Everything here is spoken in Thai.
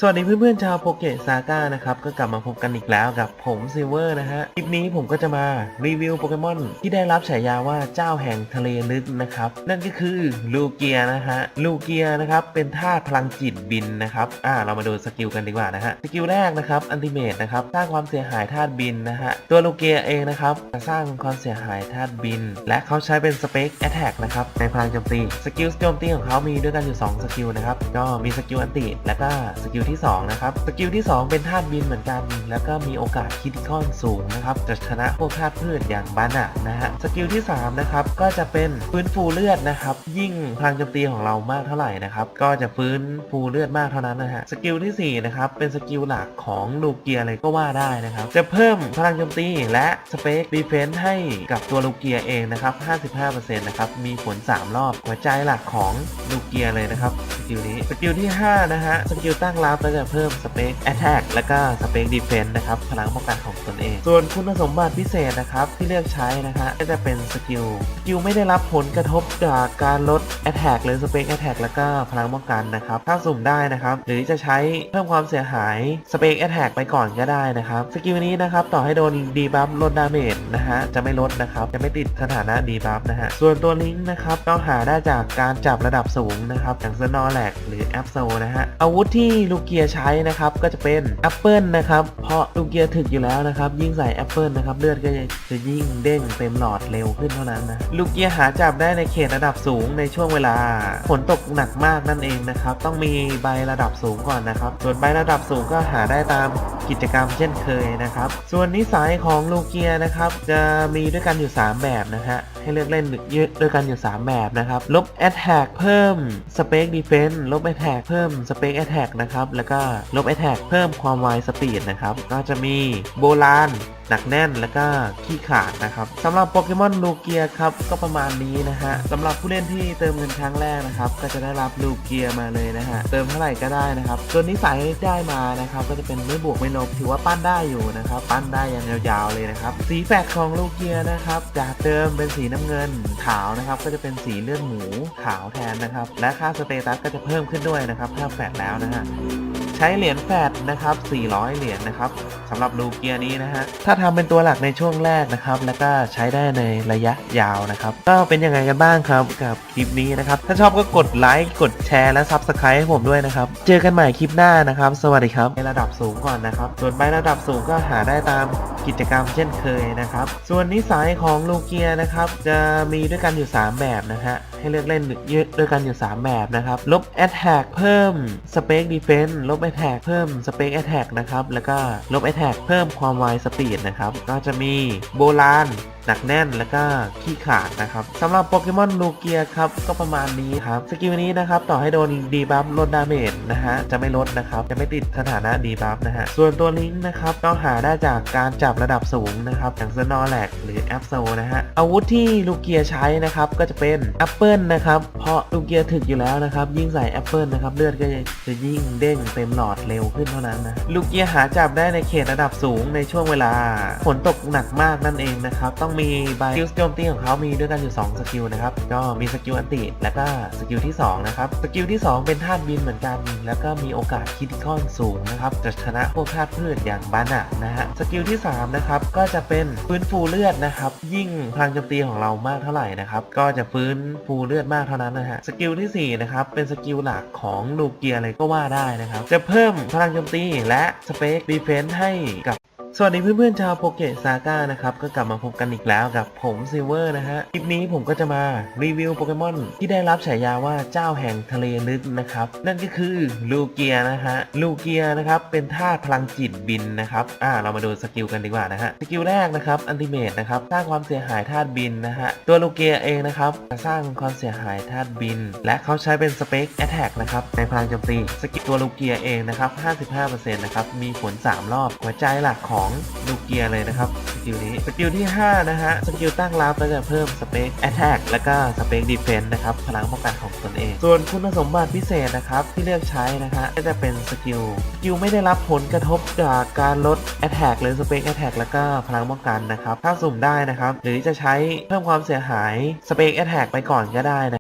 สวัสดีเพื่อนๆชาวโปเกตซาก้านะครับก็กลับมาพบกันอีกแล้วกับผมซิลเวอร์นะฮะคลิปนี้ผมก็จะมารีวิวโปเกมอนที่ได้รับฉายาว่าเจ้าแห่งทะเลลึกนะครับนั่นก็คือลูเกียนะฮะลูเกียนะครับเป็นธาตุพลังจิตบินนะครับเรามาดูสกิลกันดีกว่านะฮะสกิลแรกนะครับอันติเมตนะครับสร้างความเสียหายธาตุบินนะฮะตัวลูเกียเองนะครับจะสร้างความเสียหายธาตุบินและเขาใช้เป็นสเปคแอตแทกนะครับในพลังโจมตีสกิลโจมตีของเขามีด้วยกันอยู่2สกิลนะครับก็มีสกิลอันติและก็สกิลที่2นะครับสกิลที่2เป็นธาตุบินเหมือนกันแล้วก็มีโอกาสคริติคอลสูงนะครับจะชนะพวกธาตุพืชอย่างบานะนะฮะสกิลที่3นะครับก็จะเป็นฟื้นฟูเลือดนะครับยิ่งพลังโจมตีของเรามากเท่าไหร่นะครับก็จะฟื้นฟูเลือดมากเท่านั้นนะฮะสกิลที่4นะครับเป็นสกิลหลักของลูเกียเลยก็ว่าได้นะครับจะเพิ่มพลังโจมตีและสเปคดีเฟนส์ให้กับตัวลูเกียเองนะครับ 55% นะครับมีผล3รอบหัวใจหลักของลูเกียเลยนะครับสกิลนี้สกิลที่5นะฮะสกิลตั้งรับก็จะเพิ่มสเปคแอตแทกและก็สเปคดีเฟนส์นะครับพลังป้องกันของตนเองส่วนคุณสมบัติพิเศษนะครับที่เลือกใช้นะคะก็จะเป็นสกิลไม่ได้รับผลกระทบจากการลดแอตแทกหรือสเปคแอตแทกแล้วก็พลังป้องกันนะครับถ้าสุ่มได้นะครับหรือจะใช้เพิ่มความเสียหายสเปคแอตแทกไปก่อนก็ได้นะครับสกิลนี้นะครับต่อให้โดนดีบัฟลดดาเมจนะฮะจะไม่ลดนะครับจะไม่ติดสถานะดีบัฟนะฮะส่วนตัวลิงก์นะครับก็หาได้จากการจับระดับสูงนะครับอย่างสนอแลกหรือแอปโซนะฮะอาวุธที่ลูเกียใช้นะครับก็จะเป็นแอปเปิลนะครับเพราะลูเกียถึกอยู่แล้วนะครับยิ่งใส่แอปเปิลนะครับเลือดก็จะยิ่งเด้งเต็มหลอดเร็วขึ้นเท่านั้นนะลูเกียหาจับได้ในเขตระดับสูงในช่วงเวลาฝนตกหนักมากนั่นเองนะครับต้องมีใบระดับสูงก่อนนะครับส่วนใบระดับสูงก็หาได้ตามกิจกรรมเช่นเคยนะครับส่วนนิสัยของลูเกียนะครับจะมีด้วยกันอยู่3แบบนะฮะให้เลือกเล่นด้วยกันอยู่3แบบนะครับลบแอตแทกเพิ่มสเปคดีเฟนส์ลบแอตแทกเพิ่มสเปคแอตแทกนะครับแล้วก็ลบแอตแทกเพิ่มความไวสปีดนะครับก็จะมีโบราณหนักแน่นแล้วก็ขี้ขาดนะครับสำหรับโปเกมอนลูเกียครับก็ประมาณนี้นะฮะสำหรับผู้เล่นที่เติมเงินครั้งแรกนะครับก็จะได้รับลูเกียมาเลยนะฮะเติมเท่าไหร่ก็ได้นะครับส่วนนิสัยได้มานะครับก็จะเป็นไม่บวกไม่ลบถือว่าปั้นได้อยู่นะครับปั้นได้อย่างยาวๆเลยนะครับสีแฝดของลูเกียนะครับจากเดิมเป็นสีน้ำเงินขาวนะครับก็จะเป็นสีเลือดหมูขาวแทนนะครับและค่าสเตตัสก็จะเพิ่มขึ้นด้วยนะครับถ้าแฝดแล้วนะฮะใช้เหรียญแฟดนะครับ400เหรียญนะครับสำหรับลูเกียนี้นะฮะถ้าทำเป็นตัวหลักในช่วงแรกนะครับแล้วก็ใช้ได้ในระยะยาวนะครับก็เป็นยังไงกันบ้างครับกับคลิปนี้นะครับถ้าชอบก็กดไลค์กดแชร์และ Subscribe ให้ผมด้วยนะครับเจอกันใหม่คลิปหน้านะครับสวัสดีครับในระดับสูงก่อนนะครับส่วนใบระดับสูงก็หาได้ตามกิจกรรมเช่นเคยนะครับส่วนนิสัยของลูเกียนะครับจะมีด้วยกันอยู่3แบบนะฮะให้เลือกเล่นด้วยกันอยู่3แบบนะครับลบแอตแทกเพิ่มสเปคดีเฟนส์ลบแอตแทกเพิ่มสเปคแอตแทกนะครับแล้วก็ลบแอตแทกเพิ่มความไวสปีดนะครับก็จะมีโบราณหนักแน่นแล้วก็ขี้ขาดนะครับสำหรับโปเกมอนลูเกียครับก็ประมาณนี้ครับสกิลนี้นะครับต่อให้โดนดีบัฟลดดาเมจนะฮะจะไม่ลดนะครับจะไม่ติดสถานะดีบัฟนะฮะส่วนตัวลิงก์นะครับก็หาได้จากการจับระดับสูงนะครับอย่างสนอแลกหรือแอปโซนะฮะอาวุธที่ลูเกียใช้นะครับก็จะเป็นแอปเปิลนะครับเพราะลูเกียถึกอยู่แล้วนะครับยิ่งใส่แอปเปิลนะครับเลือดก็จะยิ่งเด้งเต็มหลอดเร็วขึ้นเท่านั้นนะลูเกียหาจับได้ในเขตระดับสูงในช่วงเวลาฝนตกหนักมากนั่นเองนะครับต้องมีใบสกิลโจมตีของเขามีด้วยกันอยู่2สกิลนะครับก็มีสกิลอันติและก็สกิลที่2นะครับสกิลที่2เป็นธาตุบินเหมือนกันแล้วก็มีโอกาสคริติคอลสูงนะครับจะชนะพวกธาตุพืชอย่างบานะนะฮะสกิลที่3นะครับก็จะเป็นฟื้นฟูเลือดนะครับยิ่งพลังโจมตีของเรามากเท่าไหร่นะครับก็จะฟื้นฟูเลือดมากเท่านั้นนะฮะสกิลที่4นะครับเป็นสกิลหลักของลูเกียเลยก็ว่าได้นะครับจะเพิ่มพลังโจมตีและสเปคดีเฟนส์ให้กับสวัสดีเพื่อนๆชาวโปเกตซาก้านะครับก็กลับมาพบกันอีกแล้วกับผมซิลเวอร์นะฮะคลิปนี้ผมก็จะมารีวิวโปเกมอนที่ได้รับฉายาว่าเจ้าแห่งทะเลลึกนะครับนั่นก็คือลูเกียนะฮะลูเกียนะครับเป็นธาตุพลังจิตบินนะครับเรามาดูสกิลกันดีกว่านะฮะสกิลแรกนะครับอันติเมตนะครับสร้างความเสียหายธาตุบินนะฮะตัวลูเกียเองนะครับจะสร้างความเสียหายธาตุบินและเขาใช้เป็นสเปคแอตแทกนะครับในพลังโจมตีสกิลตัวลูเกียเองนะครับ 55% นะครับมีผล3รอบหัวใจหลักของลูเกียเลยนะครับสกิลนี้สกิลที่5นะฮะสกิลตั้งรับก็จะเพิ่มสเปคแอตแทกและก็สเปคดีเฟนส์นะครับพลังป้องกันของตนเองส่วนคุณสมบัติพิเศษนะครับที่เลือกใช้นะฮะก็จะเป็นสกิลไม่ได้รับผลกระทบจากการลดแอตแทกหรือสเปคแอตแทกแล้วก็พลังป้องกันนะครับถ้าสุ่มได้นะครับหรือจะใช้เพิ่มความเสียหายสเปคแอตแทกไปก่อนก็ได้นะ